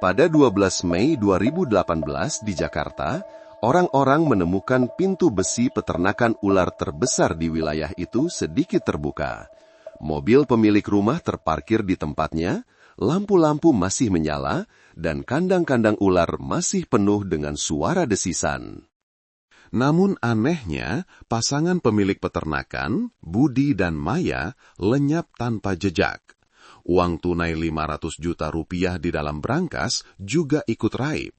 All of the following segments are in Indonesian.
Pada 12 Mei 2018 di Jakarta, orang-orang menemukan pintu besi peternakan ular terbesar di wilayah itu sedikit terbuka. Mobil pemilik rumah terparkir di tempatnya, lampu-lampu masih menyala, dan kandang-kandang ular masih penuh dengan suara desisan. Namun anehnya, pasangan pemilik peternakan, Budi dan Maya, lenyap tanpa jejak. Uang tunai 500 juta rupiah di dalam brankas juga ikut raib.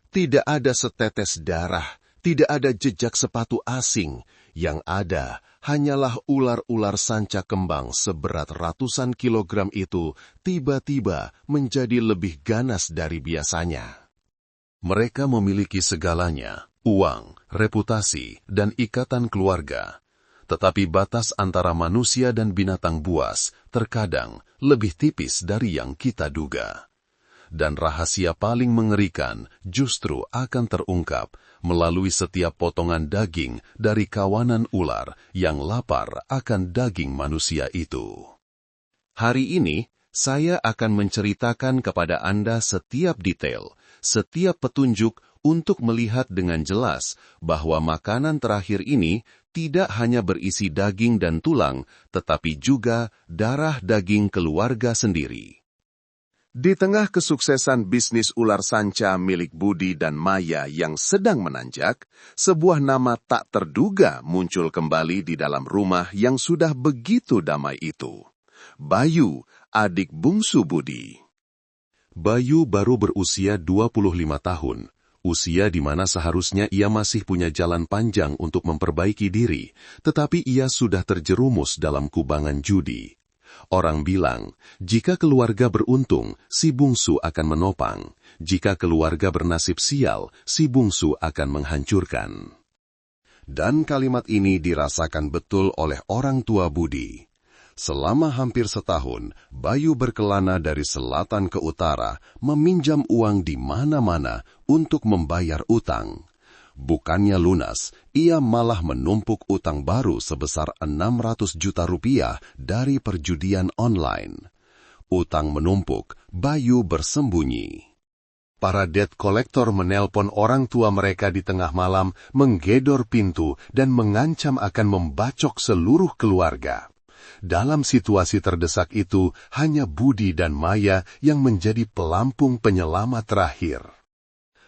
Tidak ada setetes darah, tidak ada jejak sepatu asing. Yang ada hanyalah ular-ular sanca kembang seberat ratusan kilogram itu tiba-tiba menjadi lebih ganas dari biasanya. Mereka memiliki segalanya, uang, reputasi, dan ikatan keluarga. Tetapi batas antara manusia dan binatang buas terkadang lebih tipis dari yang kita duga. Dan rahasia paling mengerikan justru akan terungkap melalui setiap potongan daging dari kawanan ular yang lapar akan daging manusia itu. Hari ini, saya akan menceritakan kepada Anda setiap detail, setiap petunjuk untuk melihat dengan jelas bahwa makanan terakhir ini tidak hanya berisi daging dan tulang, tetapi juga darah daging keluarga sendiri. Di tengah kesuksesan bisnis ular sanca milik Budi dan Maya yang sedang menanjak, sebuah nama tak terduga muncul kembali di dalam rumah yang sudah begitu damai itu. Bayu, adik bungsu Budi. Bayu baru berusia 25 tahun. Usia di mana seharusnya ia masih punya jalan panjang untuk memperbaiki diri, tetapi ia sudah terjerumus dalam kubangan judi. Orang bilang, jika keluarga beruntung, si bungsu akan menopang. Jika keluarga bernasib sial, si bungsu akan menghancurkan. Dan kalimat ini dirasakan betul oleh orang tua Budi. Selama hampir setahun, Bayu berkelana dari selatan ke utara, meminjam uang di mana-mana untuk membayar utang. Bukannya lunas, ia malah menumpuk utang baru sebesar 600 juta rupiah dari perjudian online. Utang menumpuk, Bayu bersembunyi. Para debt collector menelpon orang tua mereka di tengah malam, menggedor pintu dan mengancam akan membacok seluruh keluarga. Dalam situasi terdesak itu, hanya Budi dan Maya yang menjadi pelampung penyelamat terakhir.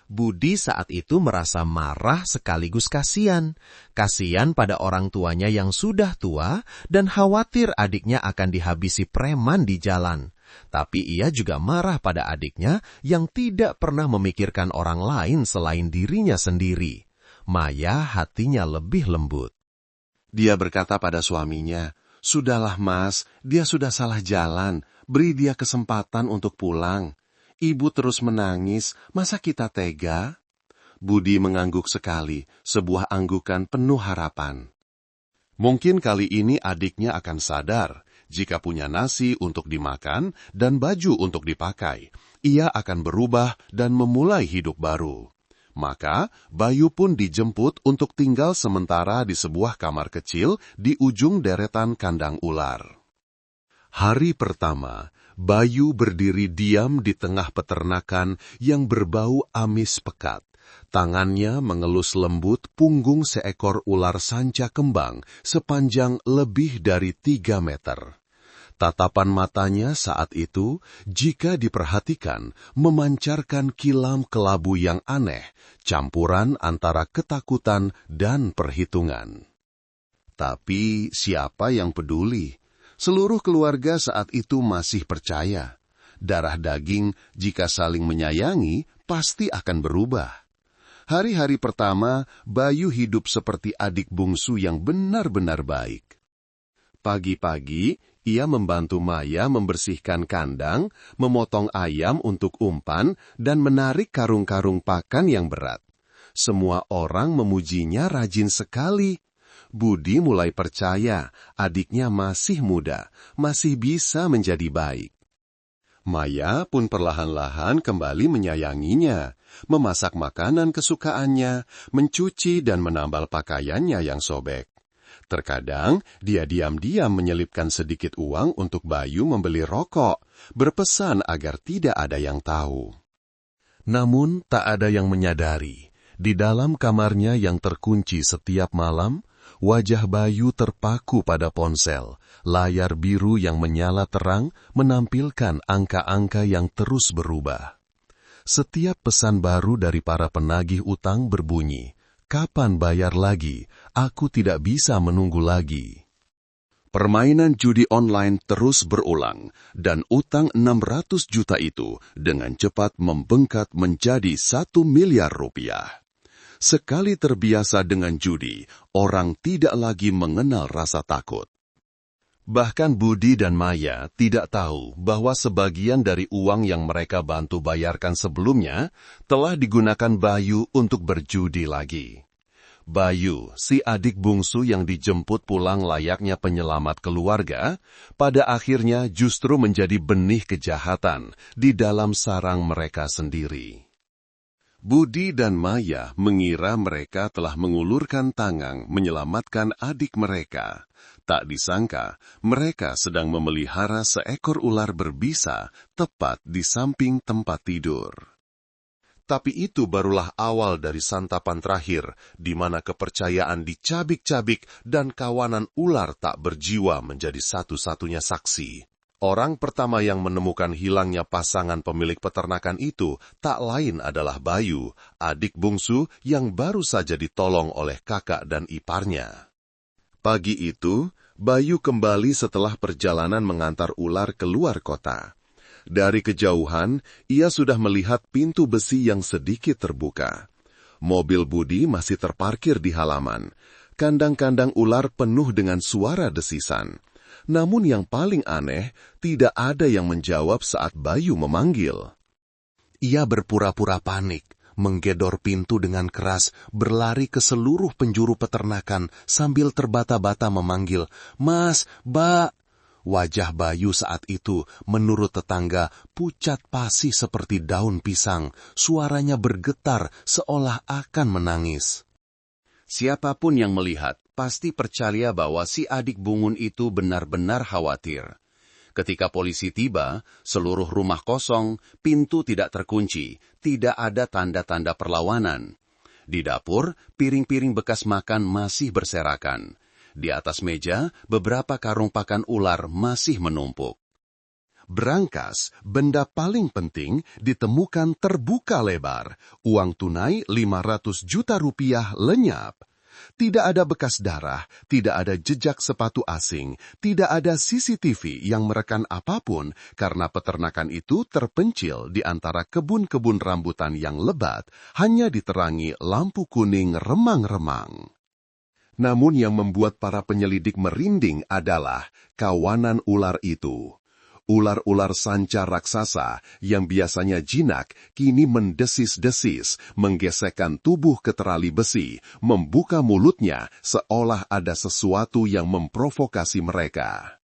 Budi saat itu merasa marah sekaligus kasihan. Kasihan pada orang tuanya yang sudah tua dan khawatir adiknya akan dihabisi preman di jalan. Tapi ia juga marah pada adiknya yang tidak pernah memikirkan orang lain selain dirinya sendiri. Maya hatinya lebih lembut. Dia berkata pada suaminya, "Sudahlah mas, dia sudah salah jalan, beri dia kesempatan untuk pulang. Ibu terus menangis, masa kita tega?" Budi mengangguk sekali, sebuah anggukan penuh harapan. Mungkin kali ini adiknya akan sadar, jika punya nasi untuk dimakan dan baju untuk dipakai, ia akan berubah dan memulai hidup baru. Maka, Bayu pun dijemput untuk tinggal sementara di sebuah kamar kecil di ujung deretan kandang ular. Hari pertama, Bayu berdiri diam di tengah peternakan yang berbau amis pekat. Tangannya mengelus lembut punggung seekor ular sanca kembang sepanjang lebih dari 3 meter. Tatapan matanya saat itu, jika diperhatikan, memancarkan kilam kelabu yang aneh, campuran antara ketakutan dan perhitungan. Tapi siapa yang peduli? Seluruh keluarga saat itu masih percaya. Darah daging, jika saling menyayangi, pasti akan berubah. Hari-hari pertama, Bayu hidup seperti adik bungsu yang benar-benar baik. Pagi-pagi, ia membantu Maya membersihkan kandang, memotong ayam untuk umpan, dan menarik karung-karung pakan yang berat. Semua orang memujinya rajin sekali. Budi mulai percaya adiknya masih muda, masih bisa menjadi baik. Maya pun perlahan-lahan kembali menyayanginya, memasak makanan kesukaannya, mencuci dan menambal pakaiannya yang sobek. Terkadang, dia diam-diam menyelipkan sedikit uang untuk Bayu membeli rokok, berpesan agar tidak ada yang tahu. Namun tak ada yang menyadari, di dalam kamarnya yang terkunci setiap malam, wajah Bayu terpaku pada ponsel. Layar biru yang menyala terang menampilkan angka-angka yang terus berubah. Setiap pesan baru dari para penagih utang berbunyi, "Kapan bayar lagi? Aku tidak bisa menunggu lagi." Permainan judi online terus berulang, dan utang 600 juta itu dengan cepat membengkak menjadi 1 miliar rupiah. Sekali terbiasa dengan judi, orang tidak lagi mengenal rasa takut. Bahkan Budi dan Maya tidak tahu bahwa sebagian dari uang yang mereka bantu bayarkan sebelumnya telah digunakan Bayu untuk berjudi lagi. Bayu, si adik bungsu yang dijemput pulang layaknya penyelamat keluarga, pada akhirnya justru menjadi benih kejahatan di dalam sarang mereka sendiri. Budi dan Maya mengira mereka telah mengulurkan tangan menyelamatkan adik mereka. Tak disangka, mereka sedang memelihara seekor ular berbisa tepat di samping tempat tidur. Tapi itu barulah awal dari santapan terakhir, di mana kepercayaan dicabik-cabik dan kawanan ular tak berjiwa menjadi satu-satunya saksi. Orang pertama yang menemukan hilangnya pasangan pemilik peternakan itu tak lain adalah Bayu, adik bungsu yang baru saja ditolong oleh kakak dan iparnya. Pagi itu, Bayu kembali setelah perjalanan mengantar ular keluar kota. Dari kejauhan, ia sudah melihat pintu besi yang sedikit terbuka. Mobil Budi masih terparkir di halaman. Kandang-kandang ular penuh dengan suara desisan. Namun yang paling aneh, tidak ada yang menjawab saat Bayu memanggil. Ia berpura-pura panik, menggedor pintu dengan keras, berlari ke seluruh penjuru peternakan sambil terbata-bata memanggil, "Mas, Mbak." Wajah Bayu saat itu, menurut tetangga, pucat pasi seperti daun pisang. Suaranya bergetar seolah akan menangis. Siapapun yang melihat pasti percaya bahwa si adik bungun itu benar-benar khawatir. Ketika polisi tiba, seluruh rumah kosong, pintu tidak terkunci, tidak ada tanda-tanda perlawanan. Di dapur, piring-piring bekas makan masih berserakan. Di atas meja, beberapa karung pakan ular masih menumpuk. Berangkas, benda paling penting ditemukan terbuka lebar. Uang tunai 500 juta rupiah lenyap. Tidak ada bekas darah, tidak ada jejak sepatu asing, tidak ada CCTV yang merekam apapun karena peternakan itu terpencil di antara kebun-kebun rambutan yang lebat, hanya diterangi lampu kuning remang-remang. Namun yang membuat para penyelidik merinding adalah kawanan ular itu. Ular-ular sanca raksasa yang biasanya jinak kini mendesis-desis, menggesekkan tubuh ke terali besi, membuka mulutnya seolah ada sesuatu yang memprovokasi mereka.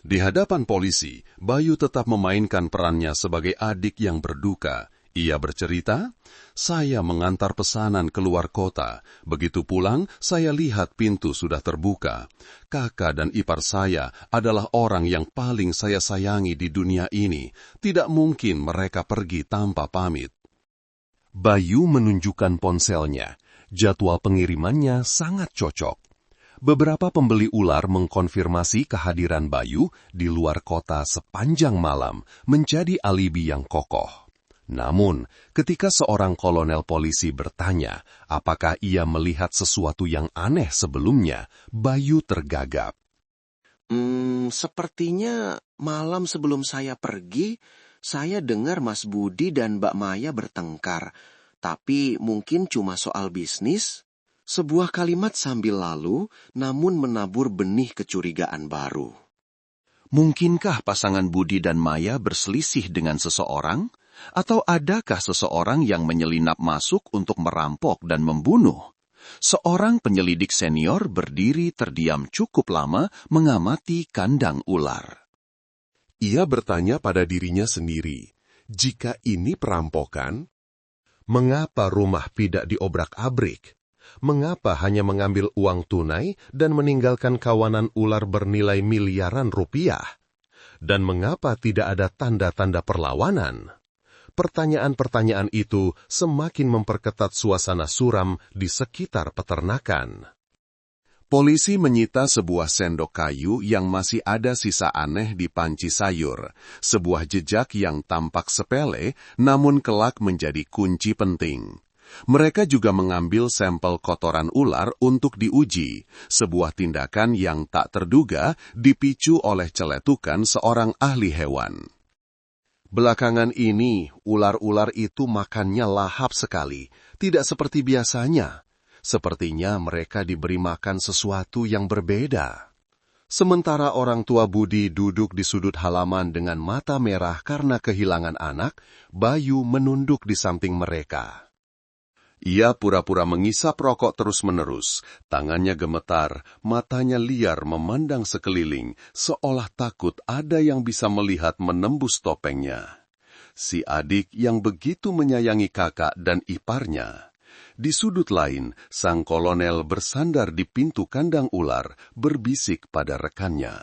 Di hadapan polisi, Bayu tetap memainkan perannya sebagai adik yang berduka. Ia bercerita, "Saya mengantar pesanan keluar kota. Begitu pulang, saya lihat pintu sudah terbuka. Kakak dan ipar saya adalah orang yang paling saya sayangi di dunia ini. Tidak mungkin mereka pergi tanpa pamit." Bayu menunjukkan ponselnya. Jadwal pengirimannya sangat cocok. Beberapa pembeli ular mengkonfirmasi kehadiran Bayu di luar kota sepanjang malam, menjadi alibi yang kokoh. Namun, ketika seorang kolonel polisi bertanya apakah ia melihat sesuatu yang aneh sebelumnya, Bayu tergagap. Sepertinya malam sebelum saya pergi, saya dengar Mas Budi dan Mbak Maya bertengkar. Tapi mungkin cuma soal bisnis. Sebuah kalimat sambil lalu, namun menabur benih kecurigaan baru. Mungkinkah pasangan Budi dan Maya berselisih dengan seseorang? Atau adakah seseorang yang menyelinap masuk untuk merampok dan membunuh? Seorang penyelidik senior berdiri terdiam cukup lama mengamati kandang ular. Ia bertanya pada dirinya sendiri, jika ini perampokan, mengapa rumah tidak diobrak-abrik? Mengapa hanya mengambil uang tunai dan meninggalkan kawanan ular bernilai miliaran rupiah? Dan mengapa tidak ada tanda-tanda perlawanan? Pertanyaan-pertanyaan itu semakin memperketat suasana suram di sekitar peternakan. Polisi menyita sebuah sendok kayu yang masih ada sisa aneh di panci sayur, sebuah jejak yang tampak sepele namun kelak menjadi kunci penting. Mereka juga mengambil sampel kotoran ular untuk diuji, sebuah tindakan yang tak terduga dipicu oleh celetukan seorang ahli hewan. Belakangan ini, ular-ular itu makannya lahap sekali, tidak seperti biasanya. Sepertinya mereka diberi makan sesuatu yang berbeda. Sementara orang tua Budi duduk di sudut halaman dengan mata merah karena kehilangan anak, Bayu menunduk di samping mereka. Ia pura-pura mengisap rokok terus-menerus, tangannya gemetar, matanya liar memandang sekeliling, seolah takut ada yang bisa melihat menembus topengnya. Si adik yang begitu menyayangi kakak dan iparnya. Di sudut lain, sang kolonel bersandar di pintu kandang ular, berbisik pada rekannya.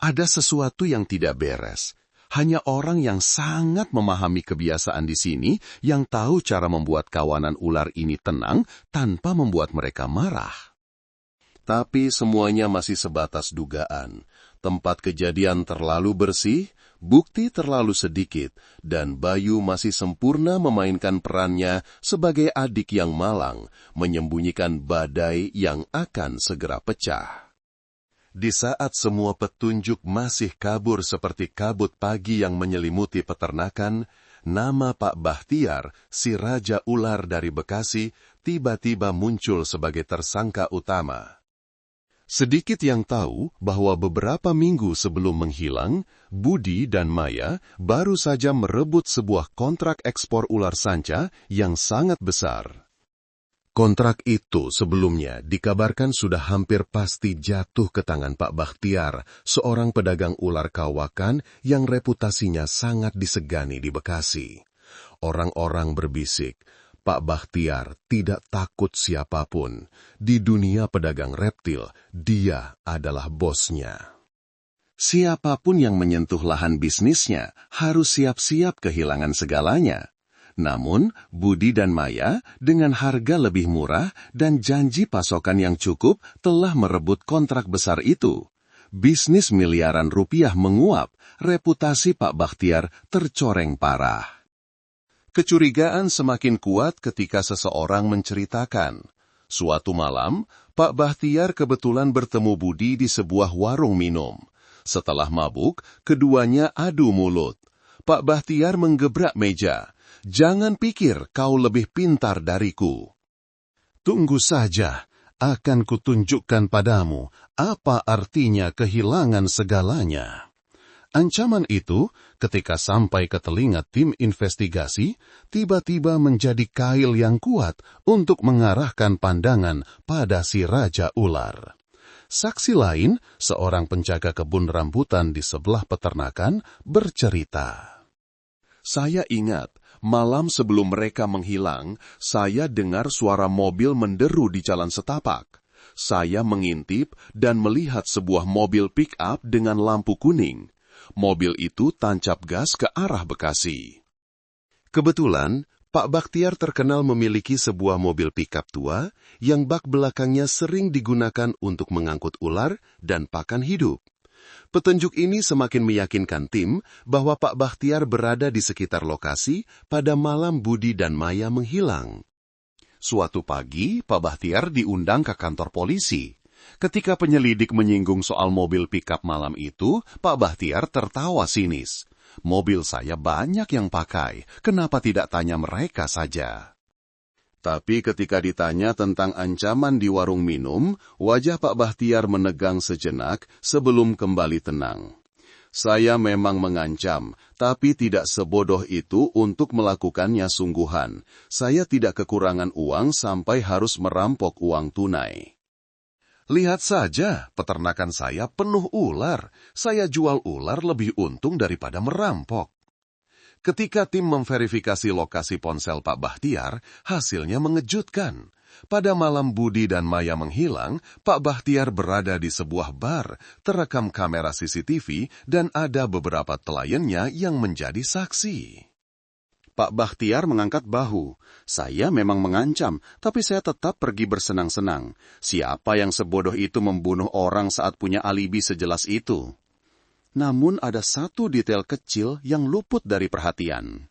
Ada sesuatu yang tidak beres. Hanya orang yang sangat memahami kebiasaan di sini yang tahu cara membuat kawanan ular ini tenang tanpa membuat mereka marah. Tapi semuanya masih sebatas dugaan. Tempat kejadian terlalu bersih, bukti terlalu sedikit, dan Bayu masih sempurna memainkan perannya sebagai adik yang malang, menyembunyikan badai yang akan segera pecah. Di saat semua petunjuk masih kabur seperti kabut pagi yang menyelimuti peternakan, nama Pak Bahtiar, si Raja Ular dari Bekasi, tiba-tiba muncul sebagai tersangka utama. Sedikit yang tahu bahwa beberapa minggu sebelum menghilang, Budi dan Maya baru saja merebut sebuah kontrak ekspor ular sanca yang sangat besar. Kontrak itu sebelumnya dikabarkan sudah hampir pasti jatuh ke tangan Pak Bahtiar, seorang pedagang ular kawakan yang reputasinya sangat disegani di Bekasi. Orang-orang berbisik, Pak Bahtiar tidak takut siapapun. Di dunia pedagang reptil, dia adalah bosnya. Siapapun yang menyentuh lahan bisnisnya harus siap-siap kehilangan segalanya. Namun, Budi dan Maya dengan harga lebih murah dan janji pasokan yang cukup telah merebut kontrak besar itu. Bisnis miliaran rupiah menguap, reputasi Pak Bahtiar tercoreng parah. Kecurigaan semakin kuat ketika seseorang menceritakan. Suatu malam, Pak Bahtiar kebetulan bertemu Budi di sebuah warung minum. Setelah mabuk, keduanya adu mulut. Pak Bahtiar menggebrak meja. "Jangan pikir kau lebih pintar dariku. Tunggu saja, akan kutunjukkan padamu apa artinya kehilangan segalanya." Ancaman itu, ketika sampai ke telinga tim investigasi, tiba-tiba menjadi kail yang kuat untuk mengarahkan pandangan pada si Raja Ular. Saksi lain, seorang penjaga kebun rambutan di sebelah peternakan, bercerita. "Saya ingat, malam sebelum mereka menghilang, saya dengar suara mobil menderu di jalan setapak. Saya mengintip dan melihat sebuah mobil pick-up dengan lampu kuning. Mobil itu tancap gas ke arah Bekasi." Kebetulan, Pak Bahtiar terkenal memiliki sebuah mobil pickup tua yang bak belakangnya sering digunakan untuk mengangkut ular dan pakan hidup. Petunjuk ini semakin meyakinkan tim bahwa Pak Bahtiar berada di sekitar lokasi pada malam Budi dan Maya menghilang. Suatu pagi, Pak Bahtiar diundang ke kantor polisi. Ketika penyelidik menyinggung soal mobil pickup malam itu, Pak Bahtiar tertawa sinis. "Mobil saya banyak yang pakai, kenapa tidak tanya mereka saja?" Tapi ketika ditanya tentang ancaman di warung minum, wajah Pak Bahtiar menegang sejenak sebelum kembali tenang. "Saya memang mengancam, tapi tidak sebodoh itu untuk melakukannya sungguhan. Saya tidak kekurangan uang sampai harus merampok uang tunai. Lihat saja, peternakan saya penuh ular. Saya jual ular lebih untung daripada merampok." Ketika tim memverifikasi lokasi ponsel Pak Bahtiar, hasilnya mengejutkan. Pada malam Budi dan Maya menghilang, Pak Bahtiar berada di sebuah bar, terekam kamera CCTV, dan ada beberapa kliennya yang menjadi saksi. Pak Bakhtiar mengangkat bahu. Saya memang mengancam, tapi saya tetap pergi bersenang-senang. Siapa yang sebodoh itu membunuh orang saat punya alibi sejelas itu? Namun ada satu detail kecil yang luput dari perhatian.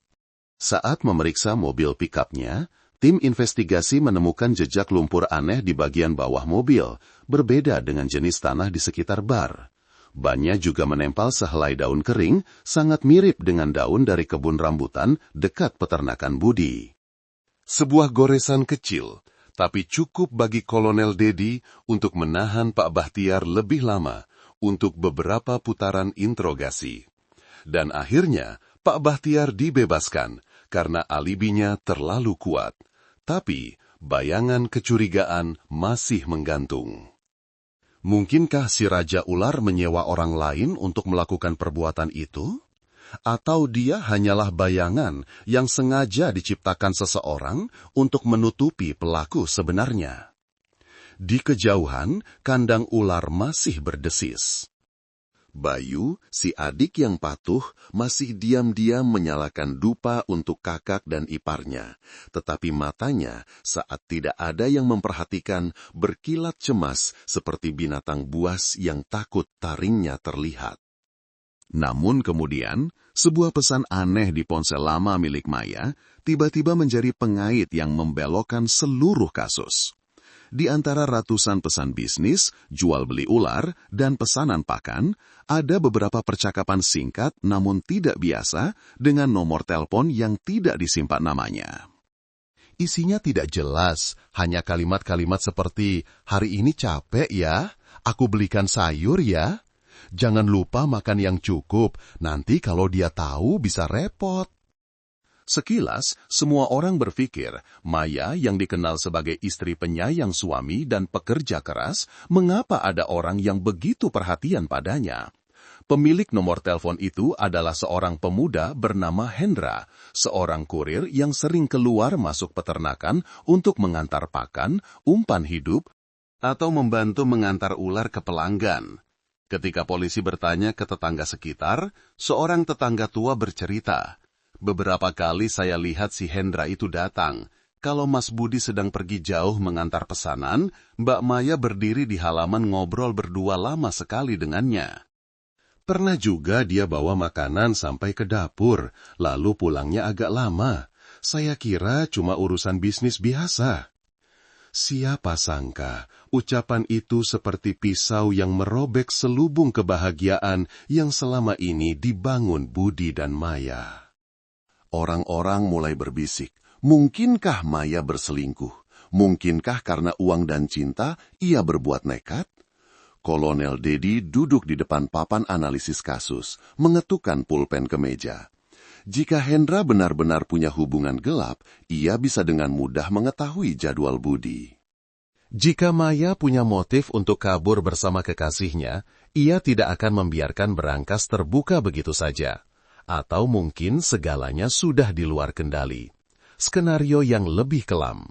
Saat memeriksa mobil pikapnya, tim investigasi menemukan jejak lumpur aneh di bagian bawah mobil, berbeda dengan jenis tanah di sekitar bar. Bannya juga menempel sehelai daun kering, sangat mirip dengan daun dari kebun rambutan dekat peternakan Budi. Sebuah goresan kecil, tapi cukup bagi Kolonel Dedi untuk menahan Pak Bakhtiar lebih lama untuk beberapa putaran interogasi. Dan akhirnya, Pak Bakhtiar dibebaskan karena alibinya terlalu kuat. Tapi, bayangan kecurigaan masih menggantung. Mungkinkah si Raja Ular menyewa orang lain untuk melakukan perbuatan itu? Atau dia hanyalah bayangan yang sengaja diciptakan seseorang untuk menutupi pelaku sebenarnya? Di kejauhan, kandang ular masih berdesis. Bayu, si adik yang patuh, masih diam-diam menyalakan dupa untuk kakak dan iparnya. Tetapi matanya, saat tidak ada yang memperhatikan, berkilat cemas seperti binatang buas yang takut taringnya terlihat. Namun kemudian, sebuah pesan aneh di ponsel lama milik Maya tiba-tiba menjadi pengait yang membelokkan seluruh kasus. Di antara ratusan pesan bisnis, jual beli ular, dan pesanan pakan, ada beberapa percakapan singkat namun tidak biasa dengan nomor telepon yang tidak disimpan namanya. Isinya tidak jelas, hanya kalimat-kalimat seperti, "Hari ini capek ya, aku belikan sayur ya. Jangan lupa makan yang cukup, nanti kalau dia tahu bisa repot." Sekilas, semua orang berpikir Maya yang dikenal sebagai istri penyayang suami dan pekerja keras, mengapa ada orang yang begitu perhatian padanya? Pemilik nomor telepon itu adalah seorang pemuda bernama Hendra, seorang kurir yang sering keluar masuk peternakan untuk mengantar pakan, umpan hidup, atau membantu mengantar ular ke pelanggan. Ketika polisi bertanya ke tetangga sekitar, seorang tetangga tua bercerita, "Beberapa kali saya lihat si Hendra itu datang. Kalau Mas Budi sedang pergi jauh mengantar pesanan, Mbak Maya berdiri di halaman ngobrol berdua lama sekali dengannya. Pernah juga dia bawa makanan sampai ke dapur, lalu pulangnya agak lama. Saya kira cuma urusan bisnis biasa." Siapa sangka, ucapan itu seperti pisau yang merobek selubung kebahagiaan yang selama ini dibangun Budi dan Maya. Orang-orang mulai berbisik, mungkinkah Maya berselingkuh? Mungkinkah karena uang dan cinta ia berbuat nekat? Kolonel Dedi duduk di depan papan analisis kasus, mengetukkan pulpen ke meja. Jika Hendra benar-benar punya hubungan gelap, ia bisa dengan mudah mengetahui jadwal Budi. Jika Maya punya motif untuk kabur bersama kekasihnya, ia tidak akan membiarkan berangkas terbuka begitu saja. Atau mungkin segalanya sudah di luar kendali. Skenario yang lebih kelam.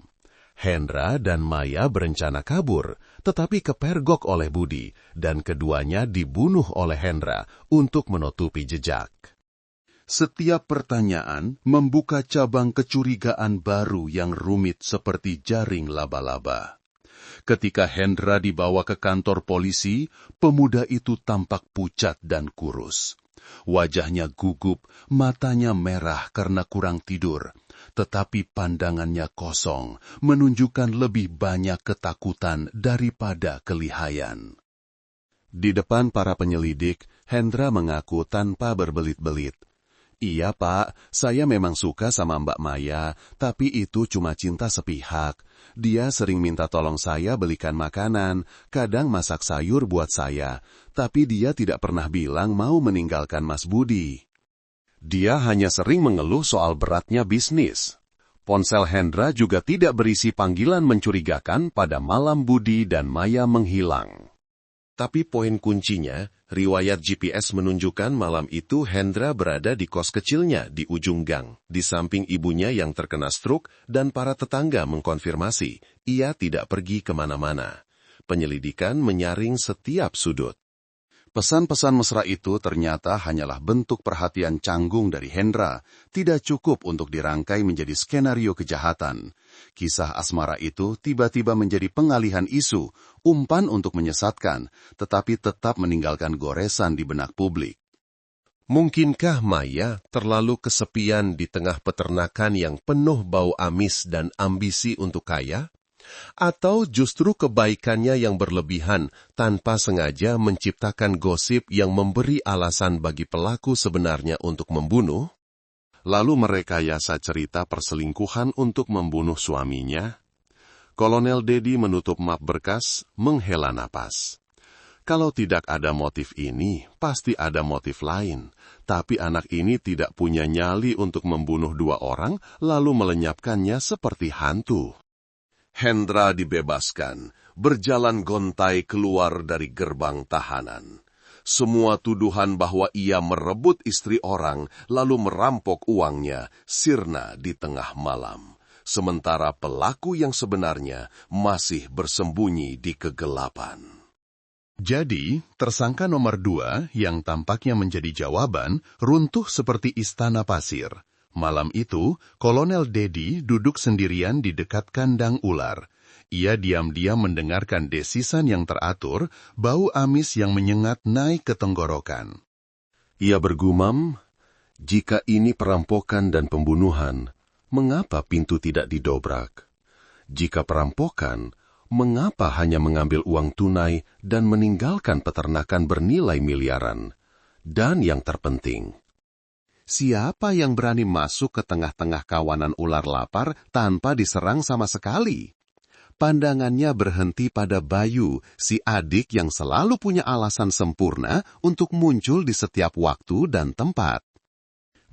Hendra dan Maya berencana kabur, tetapi kepergok oleh Budi, dan keduanya dibunuh oleh Hendra untuk menutupi jejak. Setiap pertanyaan membuka cabang kecurigaan baru yang rumit seperti jaring laba-laba. Ketika Hendra dibawa ke kantor polisi, pemuda itu tampak pucat dan kurus. Wajahnya gugup, matanya merah karena kurang tidur, tetapi pandangannya kosong, menunjukkan lebih banyak ketakutan daripada kelihayan. Di depan para penyelidik, Hendra mengaku tanpa berbelit-belit, "Iya Pak, saya memang suka sama Mbak Maya, tapi itu cuma cinta sepihak. Dia sering minta tolong saya belikan makanan, kadang masak sayur buat saya, tapi dia tidak pernah bilang mau meninggalkan Mas Budi. Dia hanya sering mengeluh soal beratnya bisnis." Ponsel Hendra juga tidak berisi panggilan mencurigakan pada malam Budi dan Maya menghilang. Tapi poin kuncinya, riwayat GPS menunjukkan malam itu Hendra berada di kos kecilnya di ujung gang, di samping ibunya yang terkena stroke dan para tetangga mengkonfirmasi ia tidak pergi kemana-mana. Penyelidikan menyaring setiap sudut. Pesan-pesan mesra itu ternyata hanyalah bentuk perhatian canggung dari Hendra, tidak cukup untuk dirangkai menjadi skenario kejahatan. Kisah asmara itu tiba-tiba menjadi pengalihan isu, umpan untuk menyesatkan, tetapi tetap meninggalkan goresan di benak publik. Mungkinkah Maya terlalu kesepian di tengah peternakan yang penuh bau amis dan ambisi untuk kaya? Atau justru kebaikannya yang berlebihan tanpa sengaja menciptakan gosip yang memberi alasan bagi pelaku sebenarnya untuk membunuh? Lalu merekayasa cerita perselingkuhan untuk membunuh suaminya? Kolonel Dedi menutup map berkas, menghela napas. Kalau tidak ada motif ini, pasti ada motif lain. Tapi anak ini tidak punya nyali untuk membunuh 2 orang, lalu melenyapkannya seperti hantu. Hendra dibebaskan, berjalan gontai keluar dari gerbang tahanan. Semua tuduhan bahwa ia merebut istri orang lalu merampok uangnya sirna di tengah malam. Sementara pelaku yang sebenarnya masih bersembunyi di kegelapan. Jadi, tersangka nomor 2 yang tampaknya menjadi jawaban runtuh seperti istana pasir. Malam itu, Kolonel Dedi duduk sendirian di dekat kandang ular. Ia diam-diam mendengarkan desisan yang teratur, bau amis yang menyengat naik ke tenggorokan. Ia bergumam, jika ini perampokan dan pembunuhan, mengapa pintu tidak didobrak? Jika perampokan, mengapa hanya mengambil uang tunai dan meninggalkan peternakan bernilai miliaran? Dan yang terpenting, Siapa yang berani masuk ke tengah-tengah kawanan ular lapar tanpa diserang sama sekali? Pandangannya berhenti pada Bayu, si adik yang selalu punya alasan sempurna untuk muncul di setiap waktu dan tempat.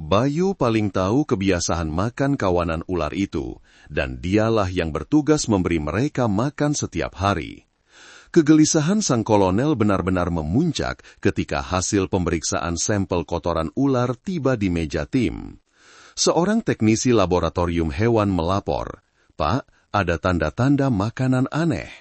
Bayu paling tahu kebiasaan makan kawanan ular itu, dan dialah yang bertugas memberi mereka makan setiap hari. Kegelisahan sang kolonel benar-benar memuncak ketika hasil pemeriksaan sampel kotoran ular tiba di meja tim. Seorang teknisi laboratorium hewan melapor, "Pak, ada tanda-tanda makanan aneh."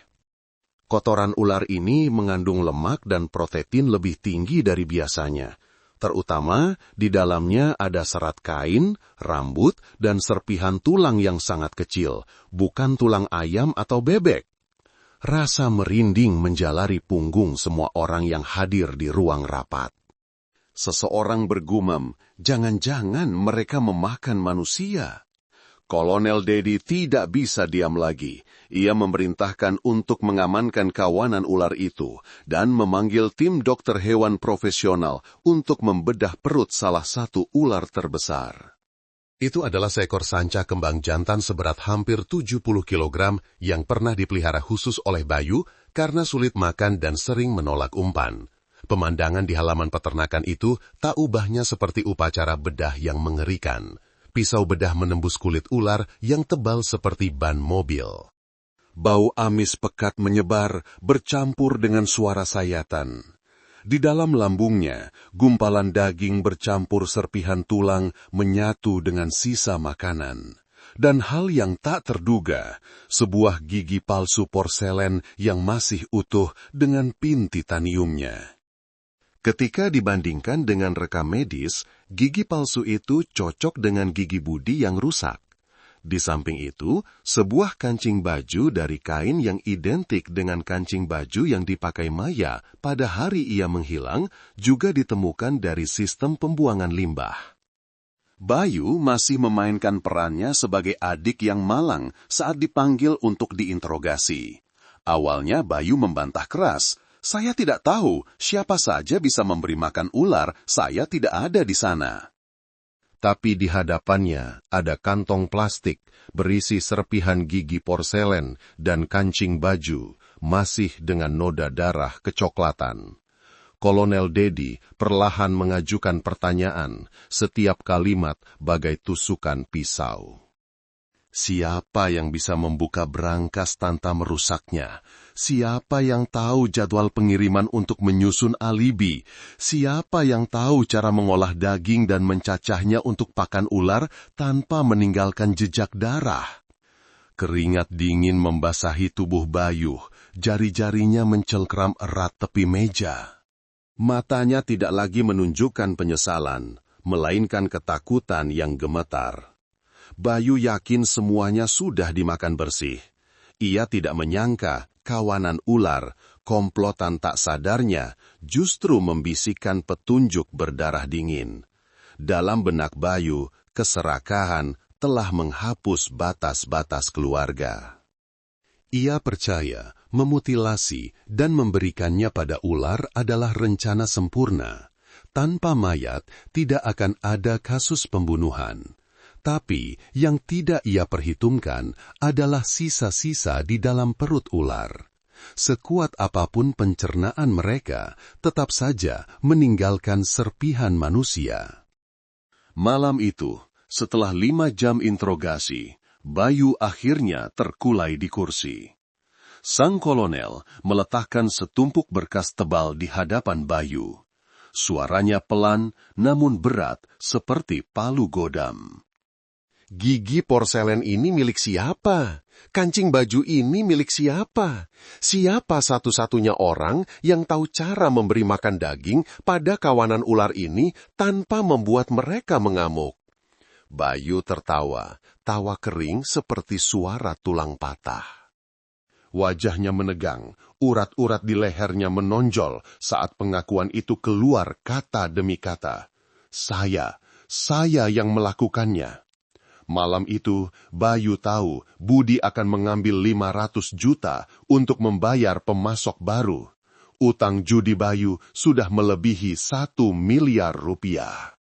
Kotoran ular ini mengandung lemak dan protein lebih tinggi dari biasanya. Terutama di dalamnya ada serat kain, rambut, dan serpihan tulang yang sangat kecil, bukan tulang ayam atau bebek. Rasa merinding menjalari punggung semua orang yang hadir di ruang rapat. Seseorang bergumam, jangan-jangan mereka memakan manusia. Kolonel Dedi tidak bisa diam lagi. Ia memerintahkan untuk mengamankan kawanan ular itu dan memanggil tim dokter hewan profesional untuk membedah perut salah satu ular terbesar. Itu adalah seekor sanca kembang jantan seberat hampir 70 kg yang pernah dipelihara khusus oleh Bayu karena sulit makan dan sering menolak umpan. Pemandangan di halaman peternakan itu tak ubahnya seperti upacara bedah yang mengerikan. Pisau bedah menembus kulit ular yang tebal seperti ban mobil. Bau amis pekat menyebar bercampur dengan suara sayatan. Di dalam lambungnya, gumpalan daging bercampur serpihan tulang menyatu dengan sisa makanan. Dan hal yang tak terduga, sebuah gigi palsu porselen yang masih utuh dengan pin titaniumnya. Ketika dibandingkan dengan rekam medis, gigi palsu itu cocok dengan gigi Budi yang rusak. Di samping itu, sebuah kancing baju dari kain yang identik dengan kancing baju yang dipakai Maya pada hari ia menghilang juga ditemukan dari sistem pembuangan limbah. Bayu masih memainkan perannya sebagai adik yang malang saat dipanggil untuk diinterogasi. Awalnya Bayu membantah keras, "Saya tidak tahu siapa saja bisa memberi makan ular, saya tidak ada di sana." Tapi di hadapannya ada kantong plastik berisi serpihan gigi porselen dan kancing baju, masih dengan noda darah kecoklatan. Kolonel Dedi perlahan mengajukan pertanyaan, setiap kalimat bagai tusukan pisau. Siapa yang bisa membuka berangkas tanpa merusaknya? Siapa yang tahu jadwal pengiriman untuk menyusun alibi? Siapa yang tahu cara mengolah daging dan mencacahnya untuk pakan ular tanpa meninggalkan jejak darah? Keringat dingin membasahi tubuh Bayu, jari-jarinya mencengkram erat tepi meja. Matanya tidak lagi menunjukkan penyesalan, melainkan ketakutan yang gemetar. Bayu yakin semuanya sudah dimakan bersih. Ia tidak menyangka kawanan ular, komplotan tak sadarnya, justru membisikkan petunjuk berdarah dingin. Dalam benak Bayu, keserakahan telah menghapus batas-batas keluarga. Ia percaya memutilasi dan memberikannya pada ular adalah rencana sempurna. Tanpa mayat, tidak akan ada kasus pembunuhan. Tapi yang tidak ia perhitungkan adalah sisa-sisa di dalam perut ular. Sekuat apapun pencernaan mereka, tetap saja meninggalkan serpihan manusia. Malam itu, setelah 5 jam interogasi, Bayu akhirnya terkulai di kursi. Sang kolonel meletakkan setumpuk berkas tebal di hadapan Bayu. Suaranya pelan namun berat seperti palu godam. Gigi porselen ini milik siapa? Kancing baju ini milik siapa? Siapa satu-satunya orang yang tahu cara memberi makan daging pada kawanan ular ini tanpa membuat mereka mengamuk? Bayu tertawa, tawa kering seperti suara tulang patah. Wajahnya menegang, urat-urat di lehernya menonjol saat pengakuan itu keluar kata demi kata. Saya yang melakukannya. Malam itu, Bayu tahu Budi akan mengambil 500 juta untuk membayar pemasok baru. Utang judi Bayu sudah melebihi 1 miliar rupiah.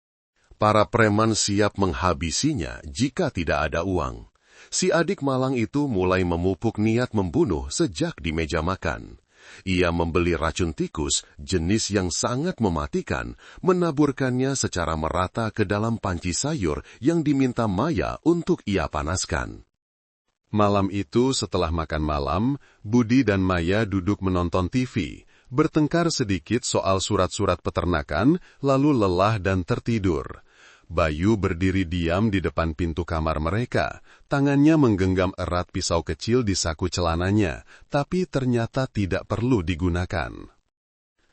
Para preman siap menghabisinya jika tidak ada uang. Si adik malang itu mulai memupuk niat membunuh sejak di meja makan. Ia membeli racun tikus, jenis yang sangat mematikan, menaburkannya secara merata ke dalam panci sayur yang diminta Maya untuk ia panaskan. Malam itu setelah makan malam, Budi dan Maya duduk menonton TV, bertengkar sedikit soal surat-surat peternakan, lalu lelah dan tertidur. Bayu berdiri diam di depan pintu kamar mereka. Tangannya menggenggam erat pisau kecil di saku celananya, tapi ternyata tidak perlu digunakan.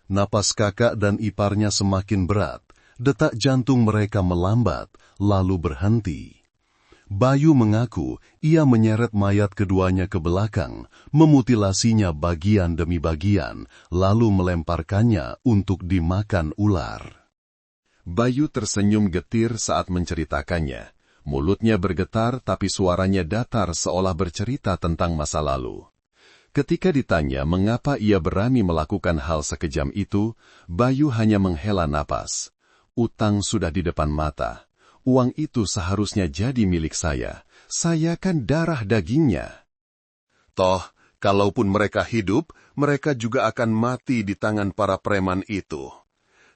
Napas kakak dan iparnya semakin berat. Detak jantung mereka melambat, lalu berhenti. Bayu mengaku ia menyeret mayat keduanya ke belakang, memutilasinya bagian demi bagian, lalu melemparkannya untuk dimakan ular. Bayu tersenyum getir saat menceritakannya. Mulutnya bergetar tapi suaranya datar seolah bercerita tentang masa lalu. Ketika ditanya mengapa ia berani melakukan hal sekejam itu, Bayu hanya menghela napas. Utang sudah di depan mata. Uang itu seharusnya jadi milik saya. Saya kan darah dagingnya. Toh, kalaupun mereka hidup, mereka juga akan mati di tangan para preman itu.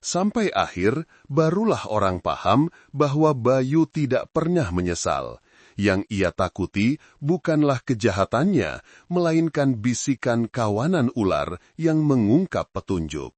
Sampai akhir, barulah orang paham bahwa Bayu tidak pernah menyesal. Yang ia takuti bukanlah kejahatannya, melainkan bisikan kawanan ular yang mengungkap petunjuk.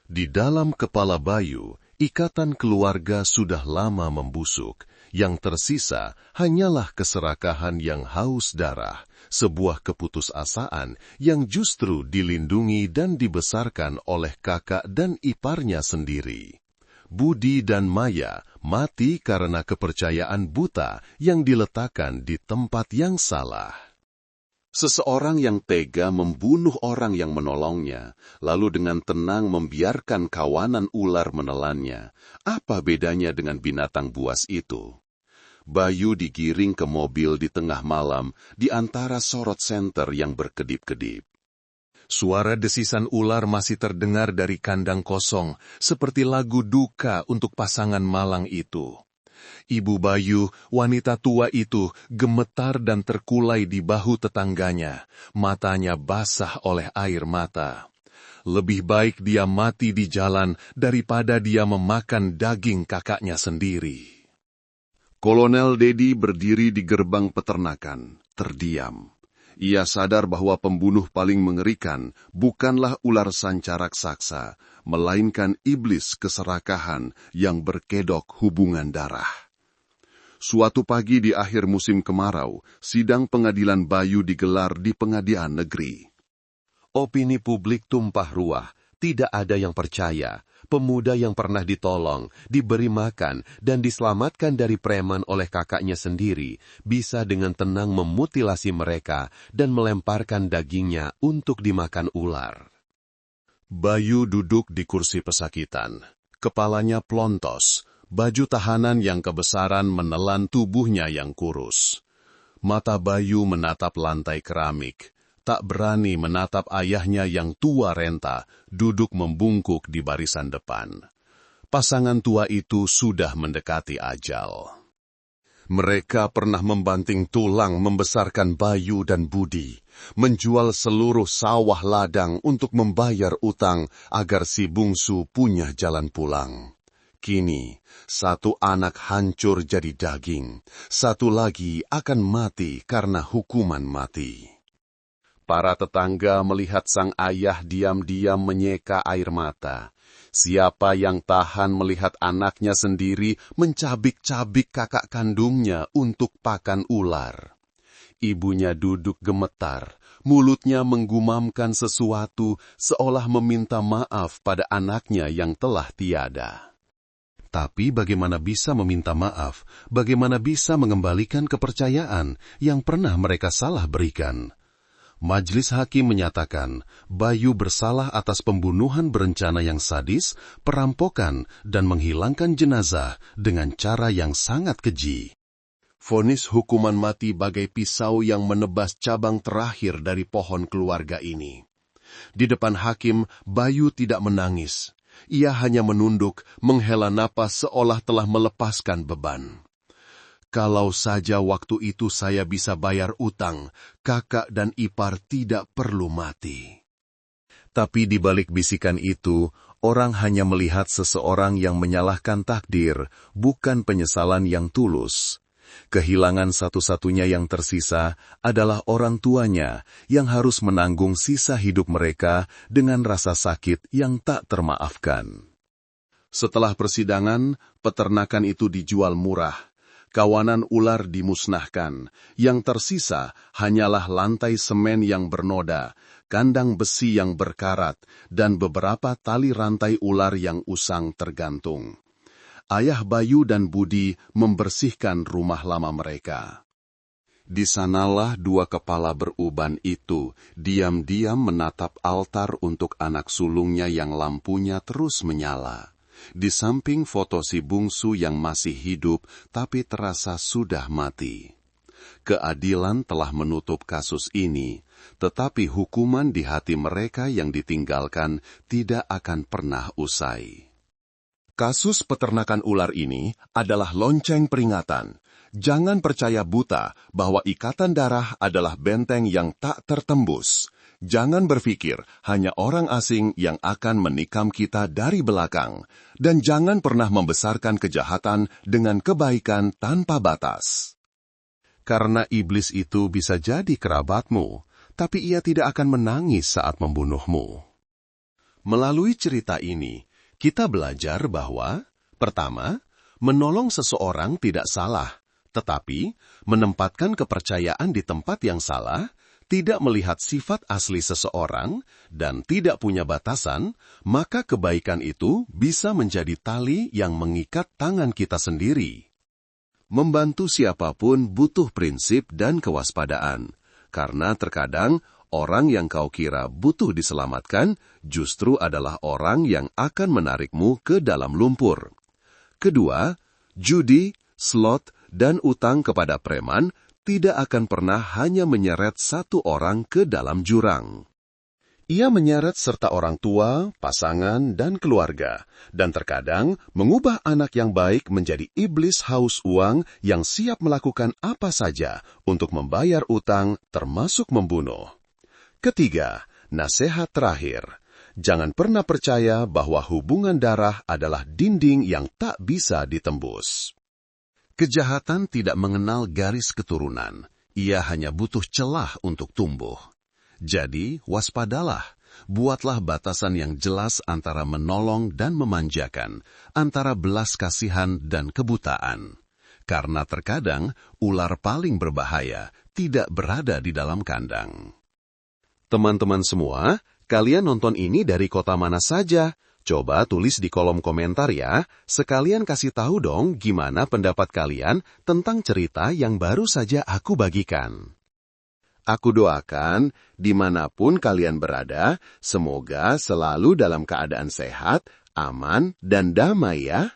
Di dalam kepala Bayu, ikatan keluarga sudah lama membusuk. Yang tersisa hanyalah keserakahan yang haus darah, sebuah keputusasaan yang justru dilindungi dan dibesarkan oleh kakak dan iparnya sendiri. Budi dan Maya mati karena kepercayaan buta yang diletakkan di tempat yang salah. Seseorang yang tega membunuh orang yang menolongnya, lalu dengan tenang membiarkan kawanan ular menelannya. Apa bedanya dengan binatang buas itu? Bayu digiring ke mobil di tengah malam di antara sorot senter yang berkedip-kedip. Suara desisan ular masih terdengar dari kandang kosong, seperti lagu duka untuk pasangan malang itu. Ibu Bayu, wanita tua itu, gemetar dan terkulai di bahu tetangganya. Matanya basah oleh air mata. Lebih baik dia mati di jalan daripada dia memakan daging kakaknya sendiri. Kolonel Dedi berdiri di gerbang peternakan, terdiam. Ia sadar bahwa pembunuh paling mengerikan bukanlah ular sanca raksasa, melainkan iblis keserakahan yang berkedok hubungan darah. Suatu pagi di akhir musim kemarau, sidang pengadilan Bayu digelar di pengadilan negeri. Opini publik tumpah ruah, tidak ada yang percaya. Pemuda yang pernah ditolong, diberi makan, dan diselamatkan dari preman oleh kakaknya sendiri, bisa dengan tenang memutilasi mereka dan melemparkan dagingnya untuk dimakan ular. Bayu duduk di kursi pesakitan. Kepalanya plontos, baju tahanan yang kebesaran menelan tubuhnya yang kurus. Mata Bayu menatap lantai keramik, tak berani menatap ayahnya yang tua renta, duduk membungkuk di barisan depan. Pasangan tua itu sudah mendekati ajal. Mereka pernah membanting tulang membesarkan Bayu dan Budi, menjual seluruh sawah ladang untuk membayar utang agar si bungsu punya jalan pulang. Kini, satu anak hancur jadi daging, satu lagi akan mati karena hukuman mati. Para tetangga melihat sang ayah diam-diam menyeka air mata. Siapa yang tahan melihat anaknya sendiri mencabik-cabik kakak kandungnya untuk pakan ular? Ibunya duduk gemetar, mulutnya menggumamkan sesuatu seolah meminta maaf pada anaknya yang telah tiada. Tapi bagaimana bisa meminta maaf? Bagaimana bisa mengembalikan kepercayaan yang pernah mereka salah berikan? Majelis hakim menyatakan Bayu bersalah atas pembunuhan berencana yang sadis, perampokan, dan menghilangkan jenazah dengan cara yang sangat keji. Vonis hukuman mati bagai pisau yang menebas cabang terakhir dari pohon keluarga ini. Di depan hakim, Bayu tidak menangis. Ia hanya menunduk, menghela napas seolah telah melepaskan beban. Kalau saja waktu itu saya bisa bayar utang, kakak dan ipar tidak perlu mati. Tapi di balik bisikan itu, orang hanya melihat seseorang yang menyalahkan takdir, bukan penyesalan yang tulus. Kehilangan satu-satunya yang tersisa adalah orang tuanya yang harus menanggung sisa hidup mereka dengan rasa sakit yang tak termaafkan. Setelah persidangan, peternakan itu dijual murah. Kawanan ular dimusnahkan. Yang tersisa hanyalah lantai semen yang bernoda, kandang besi yang berkarat, dan beberapa tali rantai ular yang usang tergantung. Ayah Bayu dan Budi membersihkan rumah lama mereka. Di sanalah dua kepala beruban itu diam-diam menatap altar untuk anak sulungnya yang lampunya terus menyala. Di samping foto si bungsu yang masih hidup tapi terasa sudah mati. Keadilan telah menutup kasus ini, tetapi hukuman di hati mereka yang ditinggalkan tidak akan pernah usai. Kasus peternakan ular ini adalah lonceng peringatan. Jangan percaya buta bahwa ikatan darah adalah benteng yang tak tertembus. Jangan berpikir hanya orang asing yang akan menikam kita dari belakang. Dan jangan pernah membesarkan kejahatan dengan kebaikan tanpa batas. Karena iblis itu bisa jadi kerabatmu, tapi ia tidak akan menangis saat membunuhmu. Melalui cerita ini, kita belajar bahwa, pertama, menolong seseorang tidak salah, tetapi menempatkan kepercayaan di tempat yang salah, tidak melihat sifat asli seseorang, dan tidak punya batasan, maka kebaikan itu bisa menjadi tali yang mengikat tangan kita sendiri. Membantu siapapun butuh prinsip dan kewaspadaan, karena terkadang orang yang kau kira butuh diselamatkan justru adalah orang yang akan menarikmu ke dalam lumpur. Kedua, judi, slot, dan utang kepada preman tidak akan pernah hanya menyeret satu orang ke dalam jurang. Ia menyeret serta orang tua, pasangan, dan keluarga, dan terkadang mengubah anak yang baik menjadi iblis haus uang yang siap melakukan apa saja untuk membayar utang, termasuk membunuh. Ketiga, nasihat terakhir. Jangan pernah percaya bahwa hubungan darah adalah dinding yang tak bisa ditembus. Kejahatan tidak mengenal garis keturunan. Ia hanya butuh celah untuk tumbuh. Jadi, waspadalah. Buatlah batasan yang jelas antara menolong dan memanjakan, antara belas kasihan dan kebutaan. Karena terkadang, ular paling berbahaya tidak berada di dalam kandang. Teman-teman semua, Kalian nonton ini dari kota mana saja? Coba tulis di kolom komentar ya. Sekalian kasih tahu dong gimana pendapat kalian tentang cerita yang baru saja aku bagikan. Aku doakan, dimanapun kalian berada, semoga selalu dalam keadaan sehat, aman, dan damai ya.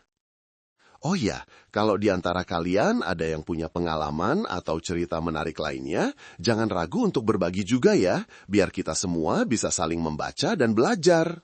Oh ya, kalau di antara kalian ada yang punya pengalaman atau cerita menarik lainnya, jangan ragu untuk berbagi juga ya, biar kita semua bisa saling membaca dan belajar.